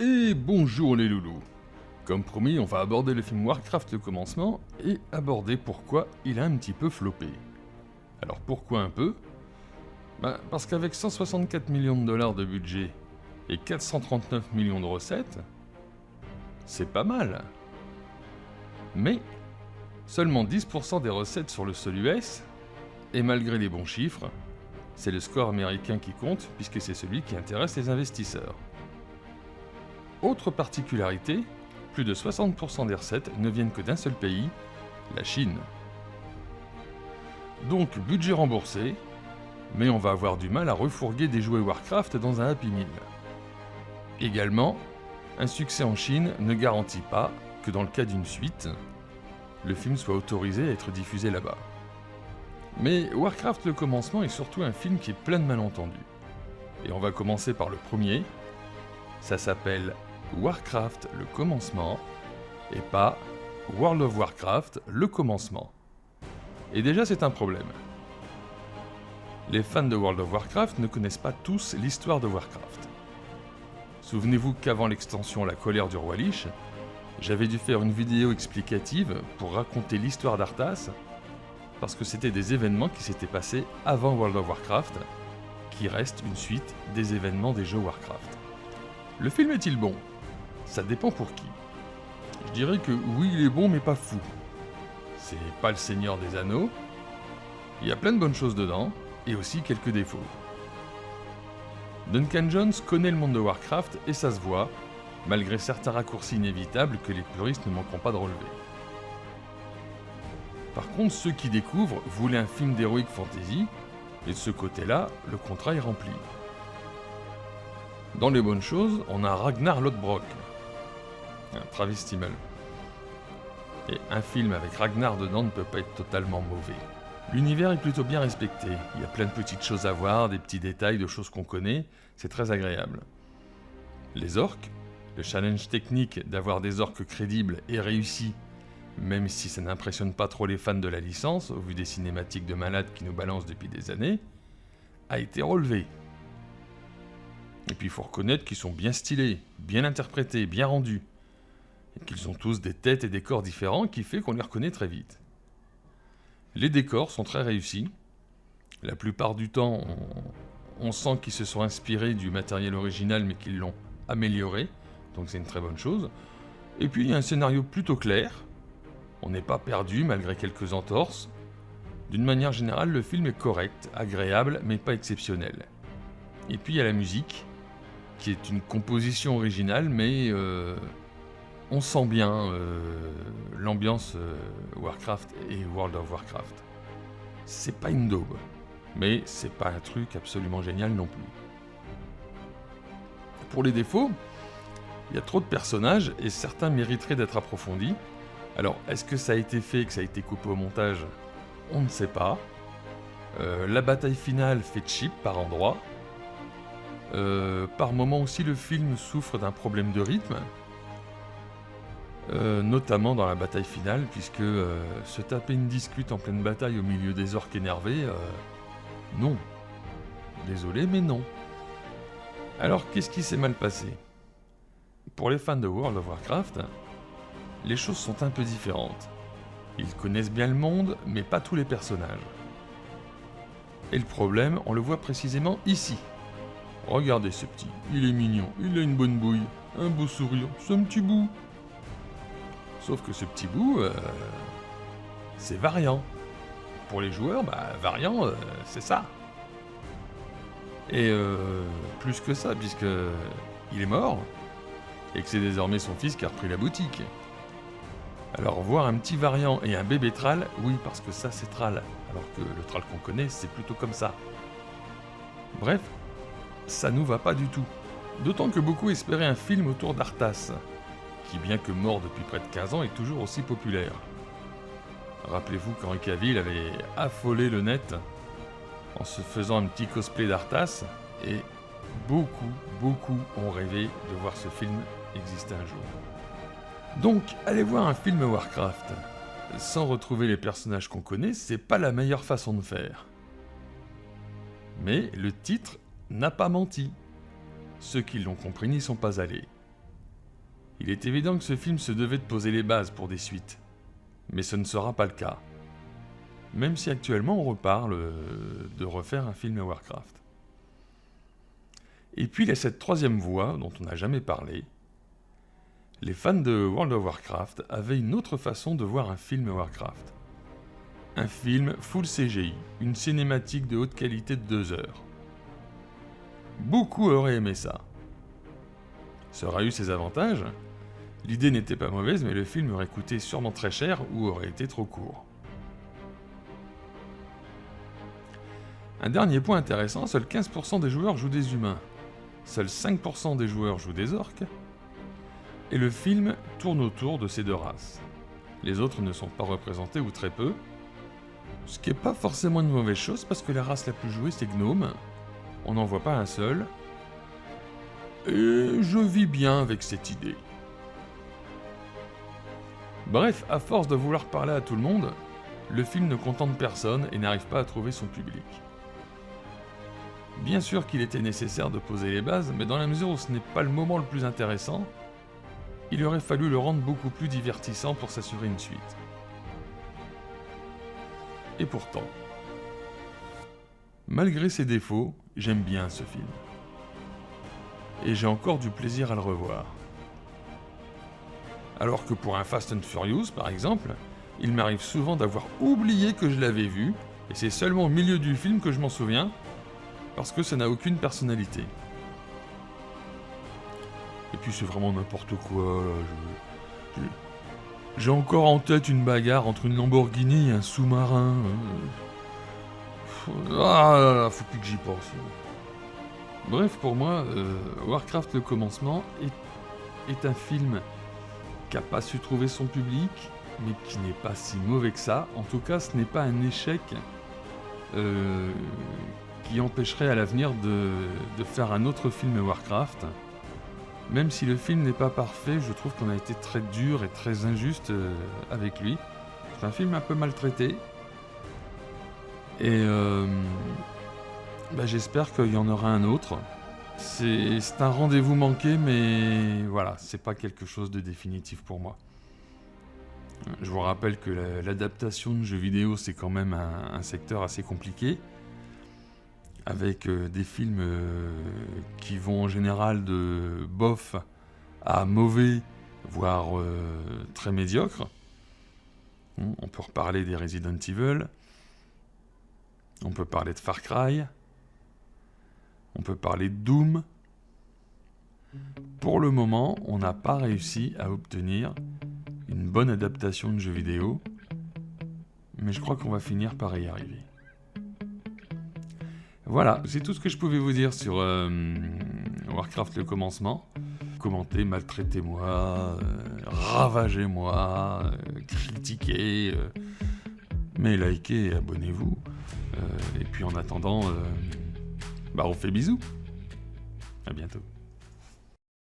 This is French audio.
Et bonjour les loulous. Comme promis, on va aborder le film Warcraft le commencement et aborder pourquoi il a un petit peu floppé. Alors pourquoi un peu ? Parce qu'avec 164 millions de dollars de budget et 439 millions de recettes, c'est pas mal. Mais seulement 10% des recettes sur le sol US, et malgré les bons chiffres, c'est le score américain qui compte puisque c'est celui qui intéresse les investisseurs. Autre particularité, plus de 60% des recettes ne viennent que d'un seul pays, la Chine. Donc budget remboursé, mais on va avoir du mal à refourguer des jouets Warcraft dans un Happy Meal. Également, un succès en Chine ne garantit pas que dans le cas d'une suite, le film soit autorisé à être diffusé là-bas. Mais Warcraft le commencement est surtout un film qui est plein de malentendus. Et on va commencer par le premier. Ça s'appelle Warcraft le commencement et pas World of Warcraft le commencement. Et déjà c'est un problème. Les fans de World of Warcraft ne connaissent pas tous l'histoire de Warcraft. Souvenez-vous qu'avant l'extension La colère du roi Lich, j'avais dû faire une vidéo explicative pour raconter l'histoire d'Arthas, parce que c'était des événements qui s'étaient passés avant World of Warcraft, qui reste une suite des événements des jeux Warcraft. Le film est-il bon ? Ça dépend pour qui. Je dirais que oui, il est bon, mais pas fou. C'est pas le Seigneur des Anneaux. Il y a plein de bonnes choses dedans, et aussi quelques défauts. Duncan Jones connaît le monde de Warcraft, et ça se voit, malgré certains raccourcis inévitables que les puristes ne manqueront pas de relever. Par contre, ceux qui découvrent voulaient un film d'heroic fantasy, et de ce côté-là, le contrat est rempli. Dans les bonnes choses, on a Ragnar Lodbrok, un travestimal. Et un film avec Ragnar dedans ne peut pas être totalement mauvais. L'univers est plutôt bien respecté, il y a plein de petites choses à voir, des petits détails de choses qu'on connaît, c'est très agréable. Les orques, le challenge technique d'avoir des orques crédibles est réussi, même si ça n'impressionne pas trop les fans de la licence, au vu des cinématiques de malades qui nous balancent depuis des années, a été relevé. Et puis il faut reconnaître qu'ils sont bien stylés, bien interprétés, bien rendus, et qu'ils ont tous des têtes et des corps différents qui fait qu'on les reconnaît très vite. Les décors sont très réussis. La plupart du temps, on sent qu'ils se sont inspirés du matériel original mais qu'ils l'ont amélioré, donc c'est une très bonne chose. Et puis il y a un scénario plutôt clair, on n'est pas perdu malgré quelques entorses. D'une manière générale, le film est correct, agréable, mais pas exceptionnel. Et puis il y a la musique, qui est une composition originale, mais on sent bien l'ambiance Warcraft et World of Warcraft. C'est pas une daube, mais c'est pas un truc absolument génial non plus. Pour les défauts, il y a trop de personnages et certains mériteraient d'être approfondis. Alors, est-ce que ça a été fait et que ça a été coupé au montage ? On ne sait pas. La bataille finale fait cheap par endroits. Par moments aussi, le film souffre d'un problème de rythme. Notamment dans la bataille finale, puisque se taper une discute en pleine bataille au milieu des orques énervés, non. Désolé, mais non. Alors, qu'est-ce qui s'est mal passé ? Pour les fans de World of Warcraft, les choses sont un peu différentes. Ils connaissent bien le monde, mais pas tous les personnages. Et le problème, on le voit précisément ici. Regardez ce petit, il est mignon, il a une bonne bouille, un beau sourire, c'est un petit bout. Sauf que ce petit bout, c'est Variant. Pour les joueurs, Variant, c'est ça. Et plus que ça, puisque il est mort, et que c'est désormais son fils qui a repris la boutique. Alors voir un petit Variant et un bébé Thrall, oui, parce que ça c'est Thrall, alors que le Thrall qu'on connaît, c'est plutôt comme ça. Bref, ça nous va pas du tout. D'autant que beaucoup espéraient un film autour d'Arthas, qui bien que mort depuis près de 15 ans est toujours aussi populaire. Rappelez-vous qu'Henri Cavill avait affolé le net en se faisant un petit cosplay d'Arthas, et beaucoup ont rêvé de voir ce film exister un jour. Donc, aller voir un film Warcraft sans retrouver les personnages qu'on connaît, c'est pas la meilleure façon de faire. Mais le titre n'a pas menti. Ceux qui l'ont compris n'y sont pas allés. Il est évident que ce film se devait de poser les bases pour des suites. Mais ce ne sera pas le cas. Même si actuellement on reparle de refaire un film à Warcraft. Et puis il y a cette troisième voie dont on n'a jamais parlé. Les fans de World of Warcraft avaient une autre façon de voir un film Warcraft. Un film full CGI, une cinématique de haute qualité de 2 heures. Beaucoup auraient aimé ça. Ça aurait eu ses avantages. L'idée n'était pas mauvaise, mais le film aurait coûté sûrement très cher ou aurait été trop court. Un dernier point intéressant, seuls 15% des joueurs jouent des humains. Seuls 5% des joueurs jouent des orques. Et le film tourne autour de ces deux races. Les autres ne sont pas représentés ou très peu. Ce qui n'est pas forcément une mauvaise chose parce que la race la plus jouée c'est Gnome. On n'en voit pas un seul. Et je vis bien avec cette idée. Bref, à force de vouloir parler à tout le monde, le film ne contente personne et n'arrive pas à trouver son public. Bien sûr qu'il était nécessaire de poser les bases, mais dans la mesure où ce n'est pas le moment le plus intéressant, il aurait fallu le rendre beaucoup plus divertissant pour s'assurer une suite. Et pourtant, malgré ses défauts, j'aime bien ce film. Et j'ai encore du plaisir à le revoir. Alors que pour un Fast and Furious, par exemple, il m'arrive souvent d'avoir oublié que je l'avais vu, et c'est seulement au milieu du film que je m'en souviens, parce que ça n'a aucune personnalité. Et puis c'est vraiment n'importe quoi, là. J'ai encore en tête une bagarre entre une Lamborghini et un sous-marin. Ah là là, faut plus que j'y pense. Bref, pour moi, Warcraft le commencement est un film qui n'a pas su trouver son public, mais qui n'est pas si mauvais que ça. En tout cas, ce n'est pas un échec qui empêcherait à l'avenir de faire un autre film Warcraft. Même si le film n'est pas parfait, je trouve qu'on a été très dur et très injuste avec lui. C'est un film un peu maltraité. Et j'espère qu'il y en aura un autre. C'est un rendez-vous manqué, mais voilà, c'est pas quelque chose de définitif pour moi. Je vous rappelle que l'adaptation de jeux vidéo, c'est quand même un secteur assez compliqué, avec des films qui vont en général de bof à mauvais, voire très médiocre. On peut reparler des Resident Evil, on peut parler de Far Cry, on peut parler de Doom. Pour le moment, on n'a pas réussi à obtenir une bonne adaptation de jeux vidéo, mais je crois qu'on va finir par y arriver. Voilà, c'est tout ce que je pouvais vous dire sur Warcraft le commencement. Commentez, maltraitez-moi, ravagez-moi, critiquez, mais likez et abonnez-vous. Et puis en attendant, on fait bisous. À bientôt.